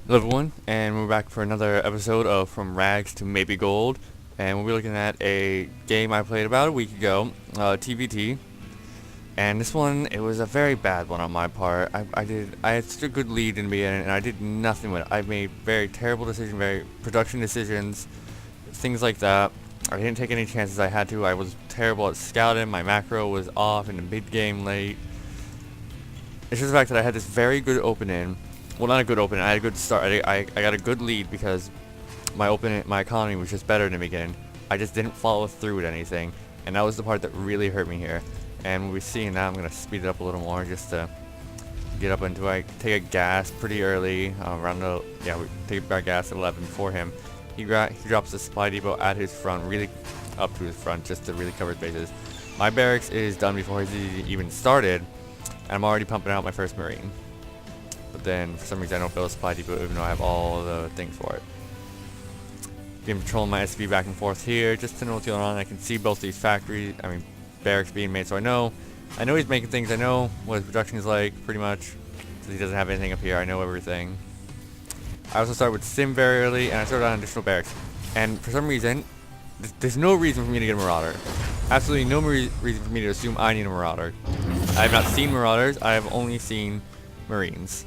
Hello everyone, and we're back for another episode of From Rags to Maybe Gold, and we'll be looking at a game I played about a week ago, TVT, and this one, it was a very bad one on my part. I had such a good lead in the beginning, and I did nothing with it. I made very terrible decisions, very production decisions, things like that. I didn't take any chances I had to. I was terrible at scouting, my macro was off in the mid-game late. It's just the fact that I had this very good opening. Well, not a good opening. I had a good start. I got a good lead because my economy was just better in the beginning. I just didn't follow through with anything, and that was the part that really hurt me here. And we'll be seeing now. I'm gonna speed it up a little more just to get up into. I take a gas pretty early around the we take our gas at 11 before him. He drops the supply depot at his front, really up to his front, just to really cover his bases. My barracks is done before he's even started, and I'm already pumping out my first Marine. But then, for some reason, I don't build a supply depot even though I have all the things for it. Been patrolling my SV back and forth here, just to know what's going on. I can see both these barracks being made, so I know he's making things. I know what his production is like, pretty much. Since he doesn't have anything up here, I know everything. I also start with Sim very early, and I started on additional barracks. And for some reason, there's no reason for me to get a Marauder. Absolutely no reason for me to assume I need a Marauder. I have not seen Marauders, I have only seen Marines.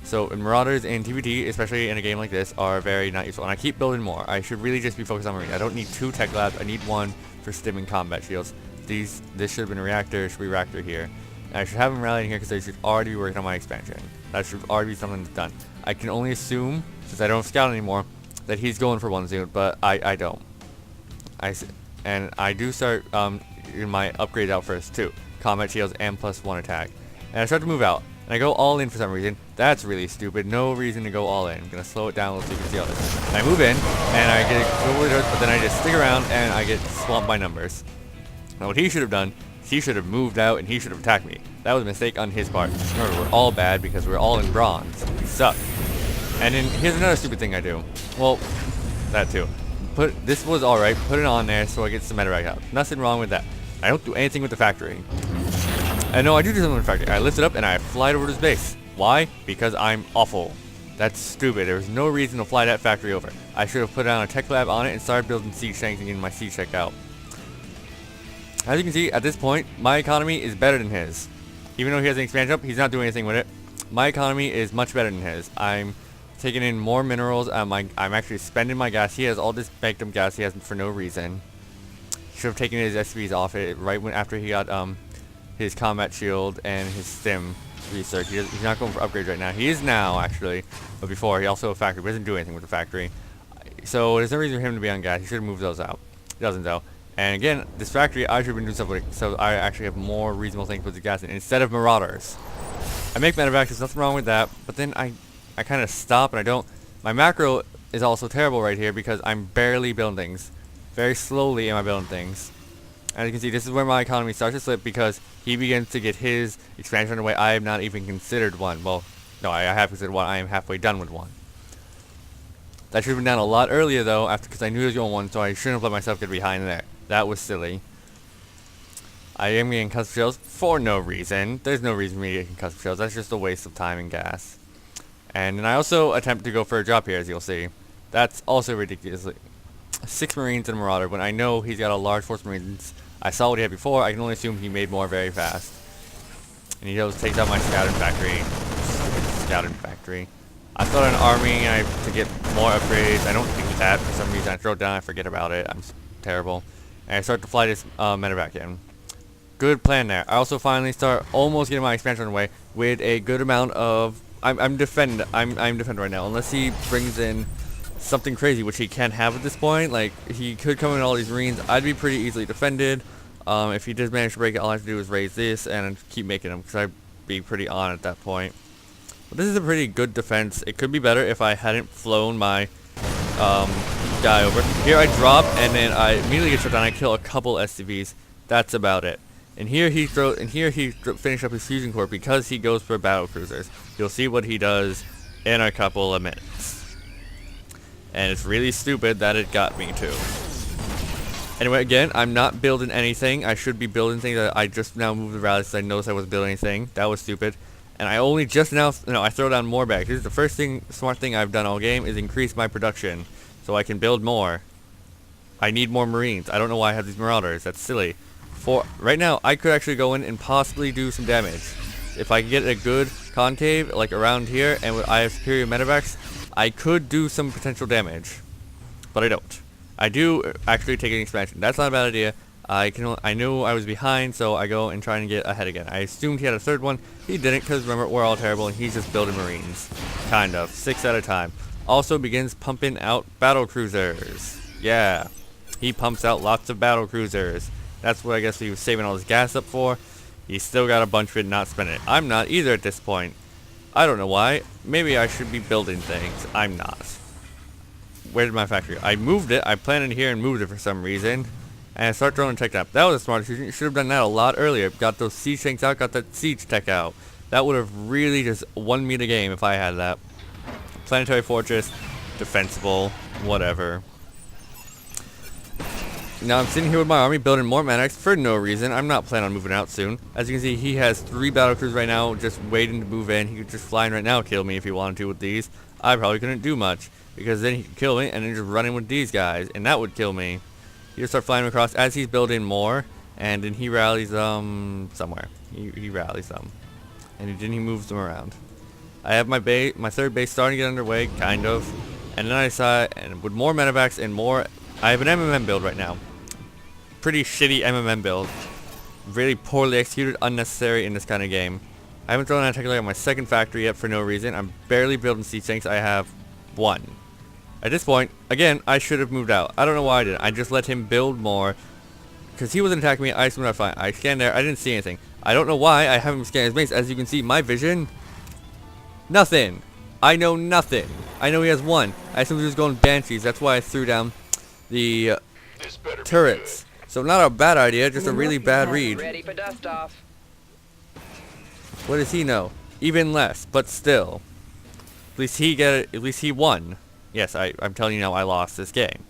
So Marauders in TVT, especially in a game like this, are very not useful. And I keep building more. I should really just be focused on Marine. I don't need 2 tech labs. I need 1 for stim and combat shields. This should have been a reactor. Should be reactor here. And I should have them rallying here because they should already be working on my expansion. That should already be something that's done. I can only assume, since I don't scout anymore, that he's going for 1 soon, but I don't. And I do start in my upgrades out first too. Combat shields and +1 attack. And I start to move out. And I go all in for some reason. That's really stupid. No reason to go all in. I'm going to slow it down a little so you can see all this. And I move in, and I get totally hurt, but then I just stick around, and I get swamped by numbers. Now what he should have done, he should have moved out, and he should have attacked me. That was a mistake on his part. Remember, we're all bad because we're all in bronze. We suck. And then here's another stupid thing I do. Well, that too. This was alright. Put it on there so I get some medevac out. Nothing wrong with that. I don't do anything with the factory. And no, I do something with the factory. I lift it up and I fly it over to his base. Why? Because I'm awful. That's stupid. There's no reason to fly that factory over. I should have put down a tech lab on it and started building siege tanks and getting my siege tech out. As you can see, at this point, my economy is better than his. Even though he has an expansion up, he's not doing anything with it. My economy is much better than his. I'm taking in more minerals. I'm actually spending my gas. He has all this banked up gas he has for no reason. He should have taken his SVs off it right after he got his combat shield and his stim research. He's not going for upgrades right now. He is now, actually, but before he also a factory. But doesn't do anything with the factory. So there's no reason for him to be on gas. He should have moved those out. He doesn't though. And again, this factory I should have been doing stuff with it, so I actually have more reasonable things with the gas in instead of Marauders. I make medevacs. There's nothing wrong with that. But then I kind of stop and I don't. My macro is also terrible right here because I'm barely building things. Very slowly am I building things. As you can see, this is where my economy starts to slip because he begins to get his expansion underway. I have not even considered 1. Well, no, I have considered 1. I am halfway done with 1. That should have been done a lot earlier though, because I knew he was going 1, so I shouldn't have let myself get behind there. That was silly. I am getting custom shells for no reason. There's no reason for me to get custom shells. That's just a waste of time and gas. And then I also attempt to go for a drop here, as you'll see. That's also ridiculous. 6 Marines and a Marauder, when I know he's got a large force of Marines. I saw what he had before. I can only assume he made more very fast. And he just takes out my scouting factory. Scouting factory. I thought an army to get more upgrades. I don't do that for some reason. I throw it down. I forget about it. I'm terrible. And I start to fly this medevac in. Good plan there. I also finally start almost getting my expansion underway with a good amount of. I'm defend right now. Unless he brings in something crazy, which he can't have at this point. Like, he could come in all these Marines. I'd be pretty easily defended. If he does manage to break it, all I have to do is raise this and keep making them, because I'd be pretty on at that point. But this is a pretty good defense. It could be better if I hadn't flown my guy over. Here I drop, and then I immediately get shut down. I kill a couple SCVs. That's about it. And here he finished up his fusion core because he goes for battle cruisers. You'll see what he does in a couple of minutes. And it's really stupid that it got me too. Anyway, again, I'm not building anything. I should be building things. I just now moved the rally because I noticed I wasn't building anything. That was stupid. And I only just now, no, I throw down more bags. This is the first smart thing I've done all game, is increase my production so I can build more. I need more Marines. I don't know why I have these Marauders. That's silly. Right now, I could actually go in and possibly do some damage. If I can get a good concave, like around here, and I have superior medevacs, I could do some potential damage. But I don't. I do actually take an expansion. That's not a bad idea. I knew I was behind, so I go and try and get ahead again. I assumed he had a third one. He didn't, because remember, we're all terrible, and he's just building Marines. Kind of. 6 at a time. Also begins pumping out battle cruisers. Yeah. He pumps out lots of battle cruisers. That's what I guess he was saving all his gas up for. He's still got a bunch of it, not spending it. I'm not either at this point. I don't know why. Maybe I should be building things. I'm not. Where's my factory? I moved it. I planted here and moved it for some reason. And I start throwing tech up. That was a smart decision. Should have done that a lot earlier. Got those siege tanks out, got that siege tech out. That would have really just won me the game if I had that. Planetary fortress, defensible, whatever. Now I'm sitting here with my army building more Maniacs for no reason. I'm not planning on moving out soon. As you can see, he has 3 battlecruisers right now just waiting to move in. He could just fly in right now kill me if he wanted to with these. I probably couldn't do much because then he could kill me and then just run in with these guys and that would kill me. He just start flying across as he's building more and then he rallies somewhere. He rallies them. And then he moves them around. I have my third base starting to get underway, kind of. And then I decide, and with more medevacs and more, I have an MMM build right now. Pretty shitty MMM build. Really poorly executed, unnecessary in this kind of game. I haven't thrown out technically on my second factory yet for no reason. I'm barely building siege tanks. I have 1. At this point, again, I should have moved out. I don't know why I didn't. I just let him build more. Because he wasn't attacking me, I just moved out fine. I scanned there, I didn't see anything. I don't know why I haven't scanned his base. As you can see, my vision, nothing. I know nothing. I know he has 1. I assumed he was going Banshees. That's why I threw down the turrets. So not a bad idea, just a really bad read. Ready for dust off. What does he know? Even less, but still. At least he at least he won. Yes, I'm telling you now, I lost this game.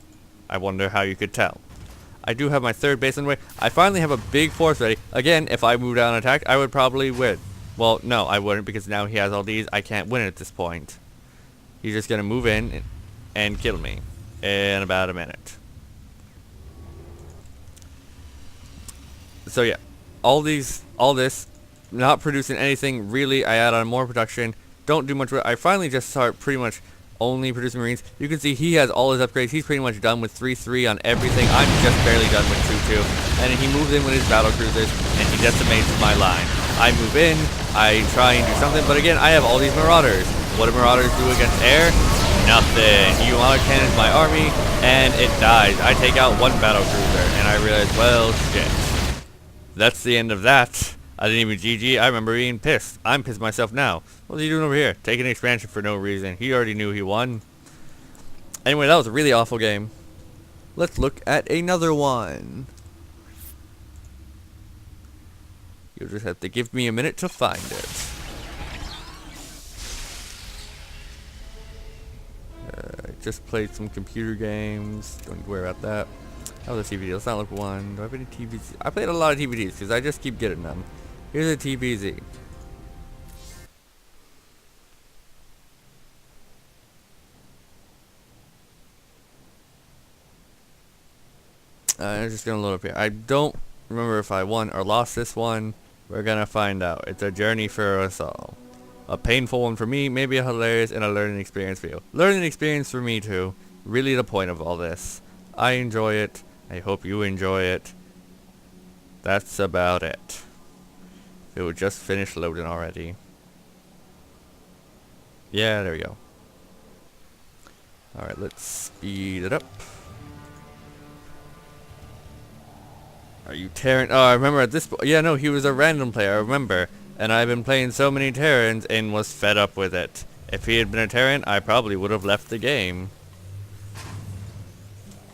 I wonder how you could tell. I do have my third base on the way. I finally have a big force ready. Again, if I moved out and attacked, I would probably win. Well, no, I wouldn't because now he has all these. I can't win at this point. He's just gonna move in and kill me in about a minute. So yeah, all this, not producing anything really. I add on more production. Don't do much. I finally just start pretty much only producing Marines. You can see he has all his upgrades. He's pretty much done with 3-3 on everything. I'm just barely done with 2-2. And then he moves in with his battle cruisers and he decimates my line. I move in. I try and do something, but again, I have all these Marauders. What do Marauders do against air? Nothing. He auto-cannons my army and it dies. I take out 1 battle cruiser and I realize, well, shit. That's the end of that. I didn't even GG. I remember being pissed. I'm pissed myself now. What's he doing over here? Taking an expansion for no reason. He already knew he won. Anyway, that was a really awful game. Let's look at another one. You'll just have to give me a minute to find it. I just played some computer games. Don't need to worry about that. That was a TVD. Let's not look at one. Do I have any TVs? I played a lot of TVDs because I just keep getting them. Here's a TVZ. I'm just going to load up here. I don't remember if I won or lost this one. We're going to find out. It's a journey for us all. A painful one for me, maybe a hilarious and a learning experience for you. Learning experience for me too. Really the point of all this. I enjoy it. I hope you enjoy it. That's about it. It would just finish loading already. Yeah, there we go. Alright, let's speed it up. Are you Terran? Oh, I remember at this point. Yeah, no, he was a random player, I remember. And I've been playing so many Terrans and was fed up with it. If he had been a Terran, I probably would have left the game.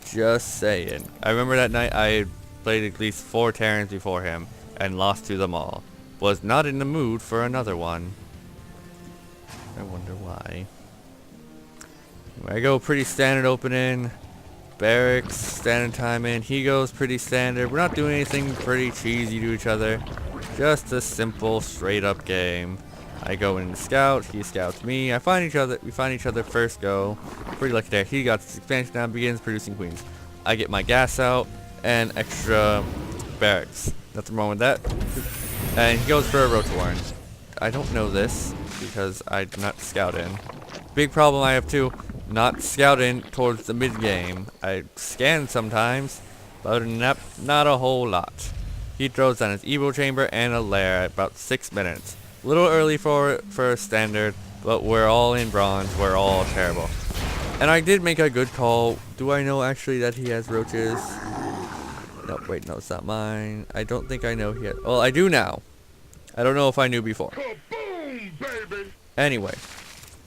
Just saying. I remember that night I had played at least 4 Terrans before him and lost to them all. Was not in the mood for another one. I wonder why. I go pretty standard opening. Barracks, standard time in. He goes pretty standard. We're not doing anything pretty cheesy to each other. Just a simple, straight up game. I go in to scout, he scouts me. We find each other first go. Pretty lucky there. He got this expansion now, begins producing queens. I get my gas out and extra barracks. Nothing wrong with that. And he goes for a roach warren. I don't know this because I'm not scouting. Big problem I have too, not scouting towards the mid game. I scan sometimes, but other than that, not a whole lot. He throws down his Evo chamber and a lair at about 6 minutes. A little early for a standard, but we're all in bronze. We're all terrible. And I did make a good call. Do I know actually that he has roaches? No, wait, no, it's not mine. I don't think I know he has. Well, I do now. I don't know if I knew before. Kaboom, baby! Anyway,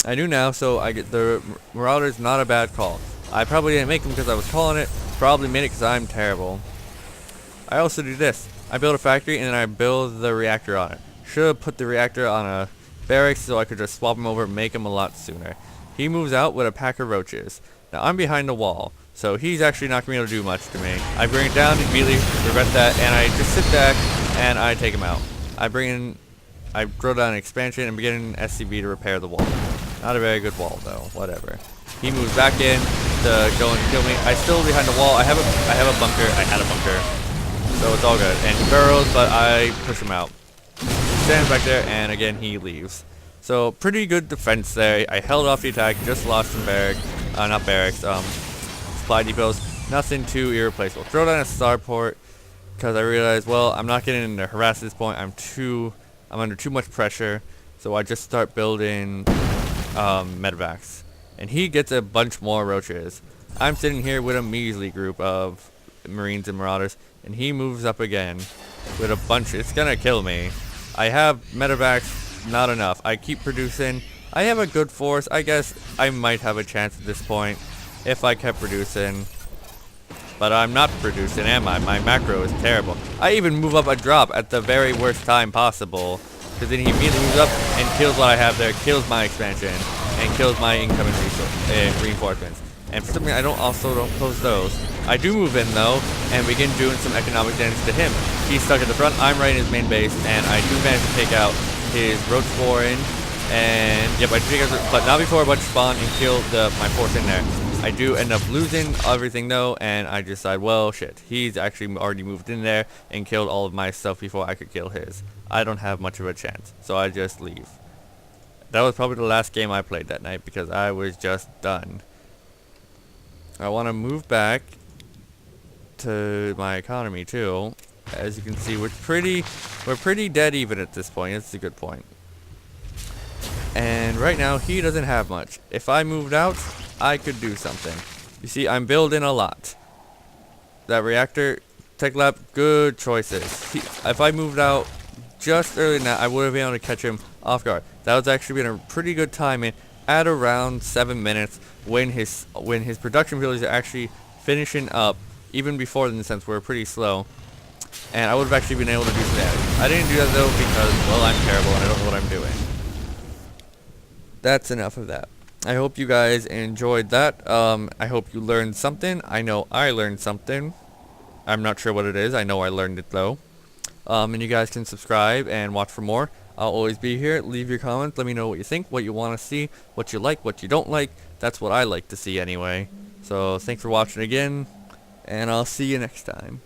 I knew now, so I get the Marauder's not a bad call. I probably didn't make him because I was calling it. Probably made it because I'm terrible. I also do this. I build a factory and then I build the reactor on it. Should have put the reactor on a barracks so I could just swap him over and make him a lot sooner. He moves out with a pack of roaches. Now I'm behind the wall, so he's actually not going to be able to do much to me. I bring it down, immediately prevent that, and I just sit back and I take him out. I throw down an expansion and begin an SCV to repair the wall. Not a very good wall though, whatever. He moves back in to go and kill me. I'm still behind the wall. I had a bunker, so it's all good. And he burrows, but I push him out. He stands back there, and again he leaves. So pretty good defense there. I held off the attack, just lost some supply depots. Nothing too irreplaceable. Throw down a starport because I realized, well, I'm not getting to harass at this point. I'm under too much pressure, so I just start building medevacs. And he gets a bunch more roaches. I'm sitting here with a measly group of Marines and Marauders, and he moves up again with a bunch. It's gonna kill me. I have medevacs, not enough. I keep producing. I have a good force. I guess I might have a chance at this point if I kept producing. But I'm not producing, am I? My macro is terrible. I even move up a drop at the very worst time possible, because then he immediately moves up and kills what I have there, kills my expansion, and kills my incoming reinforcements. And for something I don't close those. I do move in though, and begin doing some economic damage to him. He's stuck at the front, I'm right in his main base, and I do manage to take out his roach warren, and yep, I take out, but not before a bunch spawn and kill my force in there. I do end up losing everything though, and I decide, well, shit, he's actually already moved in there and killed all of my stuff before I could kill his. I don't have much of a chance, so I just leave. That was probably the last game I played that night because I was just done. I want to move back to my economy too. As you can see, we're pretty dead even at this point. It's a good point. And right now he doesn't have much. If I moved out, I could do something. You see, I'm building a lot. That reactor, tech lab, good choices. If I moved out just earlier than that, I would have been able to catch him off guard. That was actually been a pretty good timing at around 7 minutes when his production abilities are actually finishing up, even before then, since we're pretty slow. And I would have actually been able to do some damage. I didn't do that though because, well, I'm terrible and I don't know what I'm doing. That's enough of that. I hope you guys enjoyed that. I hope you learned something. I know I learned something. I'm not sure what it is. I know I learned it though. And you guys can subscribe and watch for more. I'll always be here. Leave your comments. Let me know what you think, what you want to see, what you like, what you don't like. That's what I like to see anyway. So thanks for watching again, and I'll see you next time.